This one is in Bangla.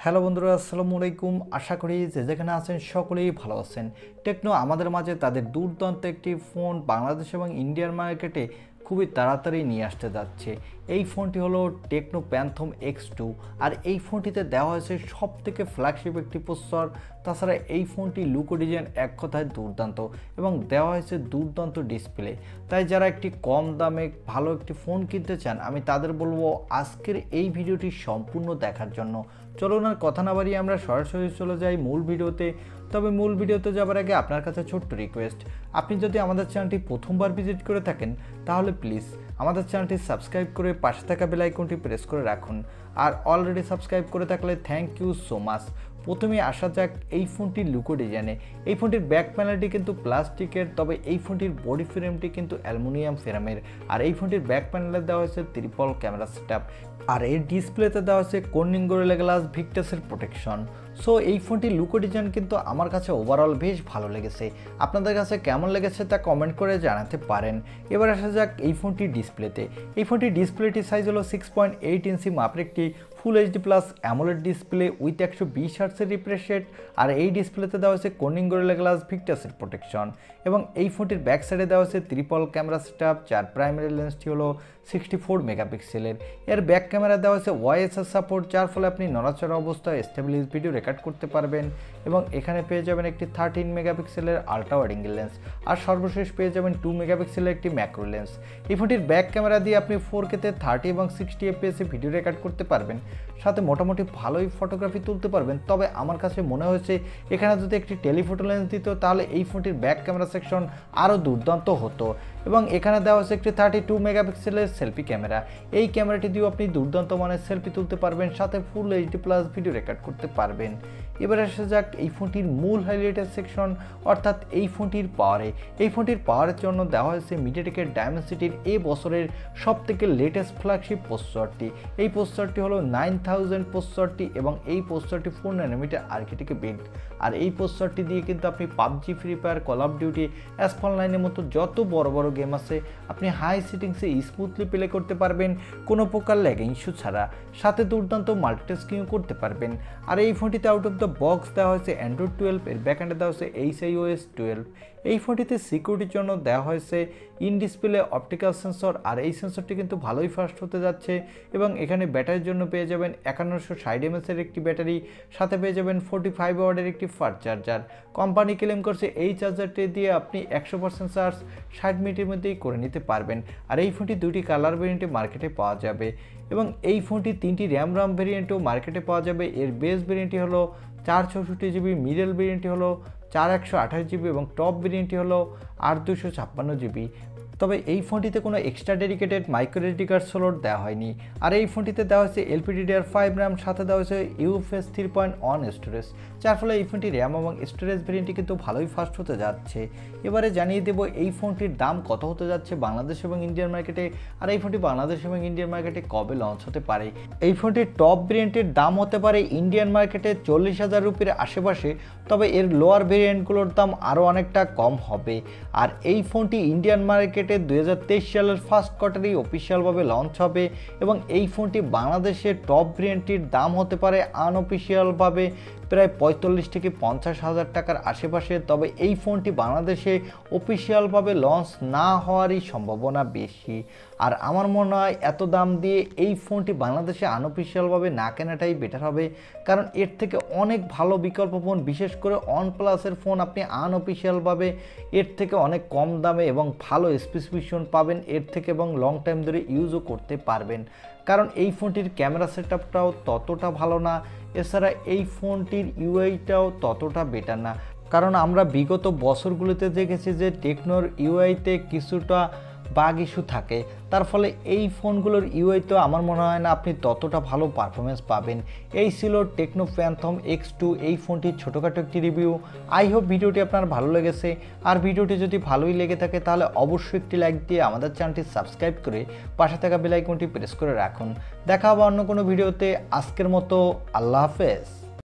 হ্যালো বন্ধুরা, আসসালামু আলাইকুম। আশা করি যে যেখানে আছেন সকলেই ভালো আছেন। টেকনো আমাদের মাঝে তাদের দুর্দান্ত একটি ফোন বাংলাদেশ এবং ইন্ডিয়ার মার্কেটে খুবই তাড়াতাড়ি নিয়ে আসতে যাচ্ছে। এই ফোনটি হলো টেকনো প্যান্থম X2, আর এই ফোনটিতে দেওয়া হয়েছে সব থেকে ফ্ল্যাগশিপ একটি প্রসেসর। তাছাড়া এই ফোনটি লুকো ডিজাইন এক কথায় দুর্দান্ত এবং দেওয়া হয়েছে দুর্দান্ত ডিসপ্লে। তাই যারা একটি কম দামে ভালো একটি ফোন কিনতে চান, আমি তাদের বলবো আজকের এই ভিডিওটি সম্পূর্ণ দেখার জন্য। চলুন আর কথা না বাড়িয়ে আমরা সরাসরি চলে যাই মূল ভিডিওতে। তবে মূল ভিডিওতে যাবার আগে আপনার কাছে ছোট্ট রিকোয়েস্ট, আপনি যদি আমাদের চ্যানেলটি প্রথমবার ভিজিট করে থাকেন তাহলে প্লিজ আমাদের চ্যানেলটি সাবস্ক্রাইব করে পাশে থাকা বেল আইকনটি প্রেস করে রাখুন। আর অলরেডি সাবস্ক্রাইব করে থাকলে থ্যাংক ইউ সো মাচ। প্রথমে আসা যাক এই ফোনটির লুকো ডিজাইনে। এই ফোনটির ব্যাক প্যানেলটি কিন্তু প্লাস্টিকের, তবে এই ফোনটির বডি ফ্রেমটি কিন্তু অ্যালুমিনিয়াম ফ্রেমের। আর এই ফোনটির ব্যাক প্যানেলে দেওয়া হয়েছে ট্রিপল ক্যামেরা সেটআপ, আর এই ডিসপ্লেতে দেওয়া হয়েছে কর্নিং গরিলা গ্লাস ভিক্টাসের প্রোটেকশন। সো এই ফোনটির লুকো ডিজাইন কিন্তু আমার কাছে ওভারঅল বেশ ভালো লেগেছে। আপনাদের কাছে কেমন লেগেছে তা কমেন্ট করে জানাতে পারেন। এবার আসা যাক এই ফোনটির ডিসপ্লেতে। এই ফোনটির ডিসপ্লেটির সাইজ হলো 6.8 ইঞ্চি মাপের একটি full HD plus AMOLED display with 120 হার্টসের রিফ্রেশ রেট। আর এই ডিসপ্লেতে দেওয়া হয়েছে কর্নিং গরিলা গ্লাস ভিক্টাসের প্রোটেকশন এবং এই ফোনটির ব্যাক সাইডে দেওয়া হয়েছে ট্রিপল ক্যামেরা সেটআপ, যার প্রাইমারি লেন্সটি হলো 64 মেগাপিক্সেলের। এর ব্যাক ক্যামেরা দেওয়া হয়েছে ওয়াইএসআর সাপোর্ট, যার ফলে আপনি নড়াচড়া অবস্থায় স্টেবল ভিডিও রেকর্ড করতে পারবেন। এবং এখানে পেয়ে যাবেন একটি 13 মেগাপিক্সেলের আল্ট্রা ওয়াইড অ্যাঙ্গেল লেন্স, আর সর্বশেষ পেয়ে যাবেন 2 মেগাপিক্সেলের একটি ম্যাক্রো লেন্স। এই ফোনটির ব্যাক ক্যামেরা দিয়ে আপনি 4K-তে 30 এবং 60 FPS ভিডিও রেকর্ড করতে পারবেন, সাথে মোটামুটি ভালোই ফটোগ্রাফি তুলতে পারবেন। তবে আমার কাছে মনে হয়েছে এখানে যদি একটি টেলিফোটো লেন্স দিত তাহলে এই ফোনটির ব্যাক ক্যামেরা সেকশন আরও দুর্দান্ত হতো। এবং এখানে দেওয়া হচ্ছে একটি 32 মেগাপিক্সেলের সেলফি ক্যামেরা। এই ক্যামেরাটি দিয়েও আপনি দুর্দান্ত মানের সেলফি তুলতে পারবেন, সাথে ফুল এইচডি প্লাস ভিডিও রেকর্ড করতে পারবেন। এবার আসা যাক এই ফোনটির মূল হাইলাইটের সেকশন, অর্থাৎ এই ফোনটির পাওয়ারে। এই ফোনটির পাওয়ারের জন্য দেওয়া হয়েছে মিডিয়াটেকের ডায়মেনসিটির এই বছরের সবথেকে লেটেস্ট ফ্ল্যাগশিপ প্রসেসরটি। এই প্রসেসরটি হলো 9000 প্রসেসরটি এবং এই প্রসেসরটি 4 ন্যানোমিটার আর্কিটেক্টে বিল্ড। আর এই প্রসেসরটি দিয়ে কিন্তু আপনি PUBG, Free Fire, Call of Duty, Asphalt 9-এর মতো যত বড় বড় গেম আছে আপনি হাই সেটিংসে স্মুথলি প্লে করতে পারবেন কোনো প্রকার ল্যাগিং ইস্যু ছাড়া, সাথে দুর্দান্ত মাল্টিটাস্কিংও করতে পারবেন। আর এই ফোনটিতে আউট অফ দ্য বক্স দেওয়া হয়েছে অ্যান্ড্রয়েড 12, এর ব্যাকএন্ডে দেওয়া হয়েছে HiOS 12। এই ফোনটিতে সিকিউরিটির জন্য দেওয়া হয়েছে ইন ডিসপ্লে অপটিক্যাল সেন্সর, আর এই সেন্সরটি কিন্তু ভালোই ফাস্ট হতে যাচ্ছে। এবং এখানে ব্যাটারির জন্য পেয়ে যাবেন 5160 mAh এর একটি ব্যাটারি, সাথে পেয়ে যাবেন 45 ওয়াটের একটি ফাস্ট চার্জার। কোম্পানি ক্লেম করছে এই চার্জারটি দিয়ে আপনি 100% চার্জ 60 মিনিটের মধ্যেই করে নিতে পারবেন। আর এই ফোনটি দুটি কালার ভেরিয়েন্টে মার্কেটে পাওয়া যাবে এবং এই ফোনটি 3টি র্যাম ভেরিয়েন্টও মার্কেটে পাওয়া যাবে। এর বেস ভেরিয়েন্টটি হলো 464 GB, মিডল ভেরিয়েন্টটি হলো 4128 GB এবং টপ ভেরিয়েন্টটি হলো 8256 GB। তবে এই ফোনটিতে কোনো extra dedicated micro SD card slot দেওয়া হয়নি। আর এই ফোনটিতে দেওয়া হয়েছে LPDDR5 র্যাম, সাথে দেওয়া হয়েছে UFS 3.1 স্টোরেজ, যার ফলে এই ফোনটি র্যাম এবং স্টোরেজ ভেরিয়েন্টটি কিন্তু ভালোই ফাস্ট হতে যাচ্ছে। এবারে জানিয়ে দেব এই ফোনটির দাম কত হতে যাচ্ছে বাংলাদেশ এবং ইন্ডিয়ান মার্কেটে, আর এই ফোনটি বাংলাদেশ এবং ইন্ডিয়ান মার্কেটে কবে লঞ্চ হতে পারে। এই ফোনটির টপ ভেরিয়েন্টের দাম হতে পারে ইন্ডিয়ান মার্কেটে 40,000 রুপির আশেপাশে, তবে এর লোয়ার ভেরিয়েন্টগুলোর দাম আরও অনেকটা কম হবে। আর এই ফোনটি ইন্ডিয়ান মার্কেটে 2023 সালের ফার্স্ট কোয়ার্টারেই অফিসিয়ালভাবে লঞ্চ হবে এবং এই ফোনটি বাংলাদেশের টপ ভেরিয়েন্টটির দাম হতে পারে আনঅফিসিয়ালভাবে প্রায় 45 থেকে 50,000 টাকার আশেপাশে। তবে এই ফোনটি বাংলাদেশে অফিসিয়ালভাবে লঞ্চ না হওয়ারই সম্ভাবনা বেশি। আর আমার মনে হয় এত দাম দিয়ে এই ফোনটি বাংলাদেশে আনঅফিসিয়ালভাবে না কেনাটাই বেটার হবে, কারণ এর থেকে অনেক ভালো বিকল্প ফোন, বিশেষ করে OnePlus-এর ফোন আপনি আনঅফিসিয়ালভাবে এর থেকে অনেক কম দামে এবং ভালো স্পেসিফিকেশন পাবেন এর থেকে, এবং লং টাইম ধরে ইউজও করতে পারবেন। কারণ এই ফোনটির ক্যামেরা সেটআপটাও ততটা ভালো না, এছাড়া এই ফোনটির ইউআইটাও ততটা বেটার না। কারণ আমরা বিগত বছরগুলোতে দেখেছি যে টেকনোর ইউআইতে কিছুটা বাগ ইস্যু থাকে, তার ফলে এই ফোনগুলোর ইউআইতে আমার মনে হয় না আপনি ততটা ভালো পারফরমেন্স পাবেন। এই ছিল টেকনো প্যান্থম X2, এই ফোনটির ছোটোখাটো একটি রিভিউ। আই হোপ ভিডিওটি আপনার ভালো লেগেছে, আর ভিডিওটি যদি ভালোই লেগে থাকে তাহলে অবশ্যই একটি লাইক দিয়ে আমাদের চ্যানেলটি সাবস্ক্রাইব করে পাশে থাকা বেল আইকনটি প্রেস করে রাখুন। দেখা হবে অন্য কোনো ভিডিওতে। আজকের মতো আল্লাহ হাফেজ।